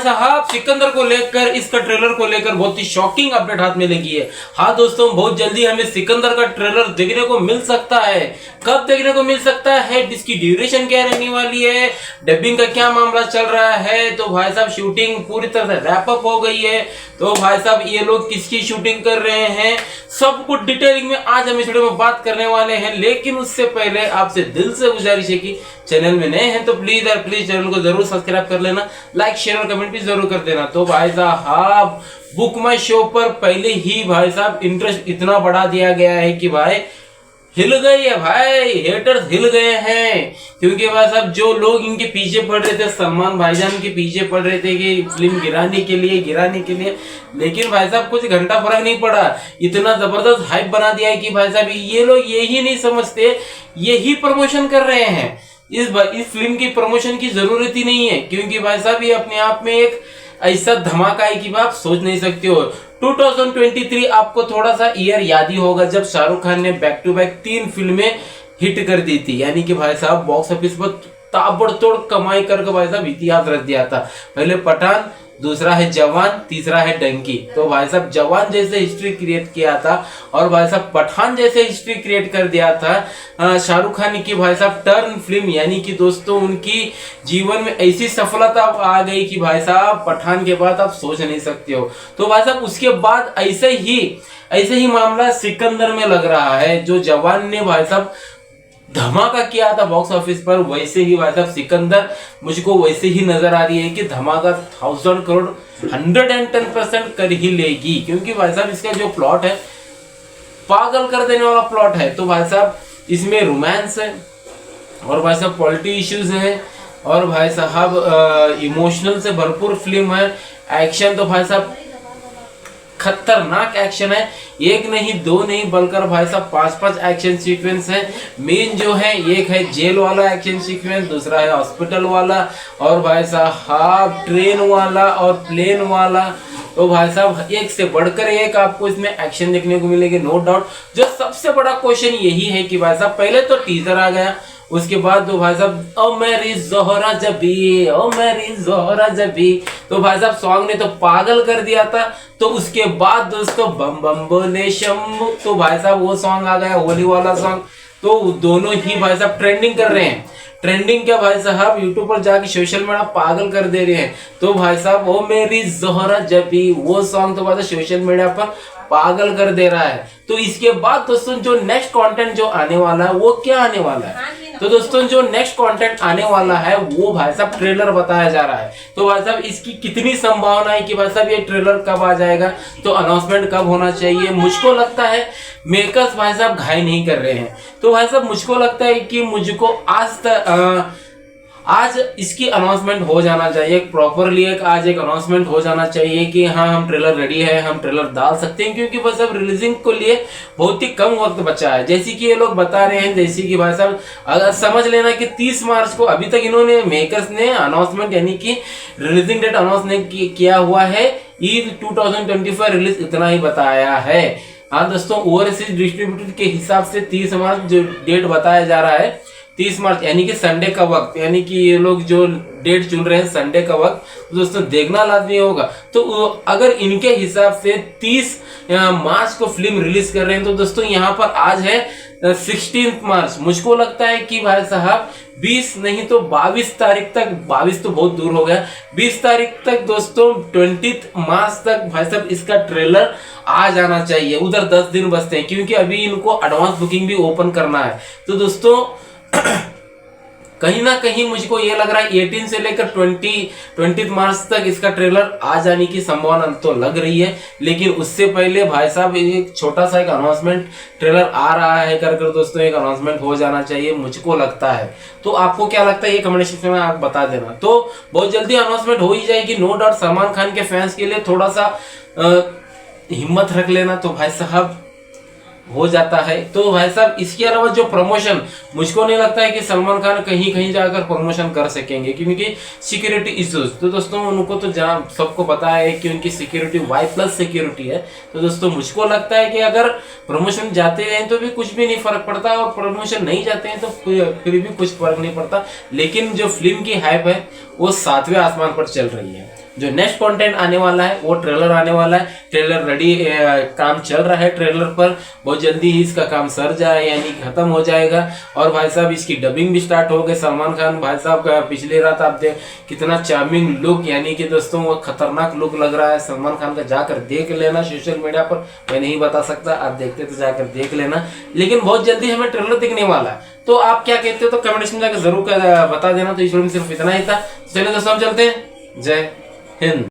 साहब सिकंदर को लेकर इसका ट्रेलर को लेकर बहुत ही शॉकिंग अपडेट हाथ में लगी है। हाँ दोस्तों, बहुत जल्दी हमें सिकंदर का ट्रेलर देखने को मिल सकता है। कब देखने को मिल सकता है, इसकी ड्यूरेशन क्या रहने वाली है, डबिंग का क्या मामला चल रहा है। तो भाई साहब शूटिंग पूरी तरह से रैप अप हो गई है। तो भाई साहब ये लोग किसकी शूटिंग कर रहे हैं, सब कुछ डिटेलिंग में आज हम इस वीडियो में बात करने वाले हैं। लेकिन उससे पहले आपसे दिल से गुजारिश है कि चैनल में नए हैं तो प्लीज चैनल को जरूर सब्सक्राइब कर लेना, लाइक शेयर और कमेंट भी जरूर कर देना। तो भाई साहब बुक माई शो पर पहले ही भाई साहब इंटरेस्ट इतना बढ़ा दिया गया है कि भाई हिल गई है, भाई हेटर्स हिल गए हैं। क्योंकि भाई साहब जो लोग इनके पीछे पड़ रहे थे, सलमान भाईजान के पीछे पड़ रहे थे कि फिल्म गिराने के लिए, लेकिन भाई साहब कुछ घंटा फर्क नहीं पड़ा, इतना जबरदस्त हाइप बना दिया है कि भाई साहब ये लोग यही नहीं समझते, यही प्रमोशन कर रहे हैं। इस फिल्म की प्रमोशन की जरूरत ही नहीं है, क्योंकि भाई साहब ये अपने आप में एक ऐसा धमाका है कि आप सोच नहीं सकते हो। 2023 आपको थोड़ा सा ईयर याद ही होगा जब शाहरुख खान ने बैक टू बैक 3 फिल्में हिट कर दी थी, यानी कि भाई साहब बॉक्स ऑफिस पर ताबड़तोड़ कमाई करके भाई साहब इतिहास रच दिया था। पहले पठान, दूसरा है जवान, तीसरा है डंकी। तो भाई साहब जवान जैसे हिस्ट्री क्रिएट किया था और भाई साहब पठान जैसे हिस्ट्री क्रिएट कर दिया था शाहरुख खान की भाई साहब टर्न फिल्म, यानी कि दोस्तों उनकी जीवन में ऐसी सफलता आ गई कि भाई साहब पठान के बाद आप सोच नहीं सकते हो। तो भाई साहब उसके बाद ऐसे ही मामला सिकंदर में लग रहा है। जो जवान ने भाई साहब धमाका किया था बॉक्स ऑफिस पर, वैसे ही भाई साहब सिकंदर मुझको वैसे ही नजर आ रही है कि धमाका 1000 करोड़ 110% कर ही लेगी। क्योंकि भाई साहब इसका जो प्लॉट है पागल कर देने वाला प्लॉट है। तो भाई साहब इसमें रोमांस है और भाई साहब पॉलिटी इश्यूज है और भाई साहब इमोशनल से भरपूर फिल्म है। एक्शन तो भाई साहब खतरनाक एक्शन है, एक नहीं दो नहीं बल्कि भाई साहब 5 एक्शन सीक्वेंस है। मेन जो है एक है जेल वाला एक्शन सीक्वेंस, दूसरा है हॉस्पिटल वाला और भाई साहब ट्रेन वाला और प्लेन वाला। तो भाई साहब एक से बढ़कर एक आपको इसमें एक्शन देखने को मिलेगी, नो डाउट। जो सबसे बड़ा क्वेश्चन यही है कि भाई साहब पहले तो टीजर आ गया, उसके बाद तो भाई साहब ओ मेरी जोहरा जबी, ओ मेरी जोहरा जबी, तो भाई साहब सॉन्ग ने तो पागल कर दिया था। तो उसके बाद दोस्तों बम बम बोले शंभू, तो भाई साहब वो सॉन्ग आ गया, होली वाला सॉन्ग। तो दोनों ही भाई साहब ट्रेंडिंग कर रहे हैं। ट्रेंडिंग क्या भाई साहब यूट्यूब पर जाके सोशल मीडिया पागल कर दे रहे हैं। तो भाई साहब ओ मेरी जोहरा जबी वो सॉन्ग तो भाई साहब सोशल मीडिया पर पागल कर दे रहा है। तो इसके बाद दोस्तों जो नेक्स्ट कंटेंट जो आने वाला है वो क्या आने वाला है, तो दोस्तों जो नेक्स्ट कंटेंट आने वाला है वो भाई साहब ट्रेलर बताया जा रहा है। तो भाई साहब इसकी कितनी संभावना है कि भाई साहब ये ट्रेलर कब आ जाएगा, तो अनाउंसमेंट कब होना चाहिए। मुझको लगता है मेकर्स भाई साहब घाई नहीं कर रहे हैं। तो भाई साहब मुझको लगता है कि मुझको आज इसकी अनाउंसमेंट हो जाना चाहिए प्रॉपरली, आज एक अनाउंसमेंट हो जाना चाहिए कि हाँ हम ट्रेलर रेडी है, हम ट्रेलर डाल सकते हैं। क्योंकि भाई साहब रिलीजिंग को लिए बहुत ही कम वक्त बचा है, जैसे कि ये लोग बता रहे हैं। जैसे कि भाई साहब अगर समझ लेना कि 30 मार्च को अभी तक इन्होंने मेकर्स ने अनाउंसमेंट यानी कि रिलीजिंग डेट अनाउंस नहीं किया हुआ है। ईद 2025 रिलीज इतना ही बताया है। हाँ दोस्तों, ओवरसीज डिस्ट्रीब्यूटर के हिसाब से 30 मार्च जो डेट बताया जा रहा है, 30 मार्च यानी कि संडे का वक्त, यानी कि ये लोग जो डेट चुन रहे हैं संडे का वक्त, तो दोस्तों देखना लाजमी होगा। तो अगर इनके हिसाब से 30 मार्च को फिल्म रिलीज कर रहे हैं, तो दोस्तों यहाँ पर आज है 16 मार्च। मुझको लगता है कि भाई साहब 20 नहीं तो 22 तारीख तक, 22 तो बहुत दूर हो गया, 20 तारीख तक दोस्तों 20 मार्च तक भाई साहब इसका ट्रेलर आ जाना चाहिए। उधर 10 दिन बचते हैं क्योंकि अभी इनको एडवांस बुकिंग भी ओपन करना है। तो दोस्तों कहीं ना कहीं मुझको ये लग रहा है 18 से लेकर 20 मार्च तक इसका ट्रेलर आ जाने की संभावना तो लग रही है। लेकिन उससे पहले भाई साहब एक छोटा सा एक अनाउंसमेंट ट्रेलर आ रहा है कर दोस्तों एक अनाउंसमेंट हो जाना चाहिए, मुझको लगता है। तो आपको क्या लगता है ये कमेंट सेक्शन में आप बता देना। तो बहुत जल्दी अनाउंसमेंट हो ही जाएगी, नो डाउट। सलमान खान के फैंस के लिए थोड़ा सा हिम्मत रख लेना तो भाई साहब हो जाता है। तो भाई साहब इसके अलावा जो प्रमोशन, मुझको नहीं लगता है कि सलमान खान कहीं जाकर प्रमोशन कर सकेंगे क्योंकि सिक्योरिटी इश्यूज। तो दोस्तों उनको तो जहाँ सबको पता है कि उनकी सिक्योरिटी Y+ सिक्योरिटी है। तो दोस्तों मुझको लगता है कि अगर प्रमोशन जाते हैं तो भी कुछ भी नहीं फर्क पड़ता और प्रमोशन नहीं जाते हैं तो फिर भी कुछ फर्क नहीं पड़ता। लेकिन जो फिल्म की हाइप है वो 7वें आसमान पर चल रही है। जो नेक्स्ट कंटेंट आने वाला है वो ट्रेलर आने वाला है। ट्रेलर रेडी, काम चल रहा है ट्रेलर पर, बहुत जल्दी ही इसका काम सर जाए यानी खत्म हो जाएगा। और भाई साहब इसकी डबिंग भी स्टार्ट हो गई। सलमान खान भाई साहब का पिछली रात आप देख कितना चार्मिंग लुक, यानी कि दोस्तों वो खतरनाक लुक लग रहा है सलमान खान का। जाकर देख लेना सोशल मीडिया पर, मैं नहीं बता सकता, आप देखते तो जाकर देख लेना। लेकिन बहुत जल्दी हमें ट्रेलर दिखने वाला है, तो आप क्या कहते हो तो कमेंट्स में जाकर जरूर बता देना। तो इस वीडियो में सिर्फ इतना ही था। चलिए दोस्तों हम चलते हैं, जय हिंद।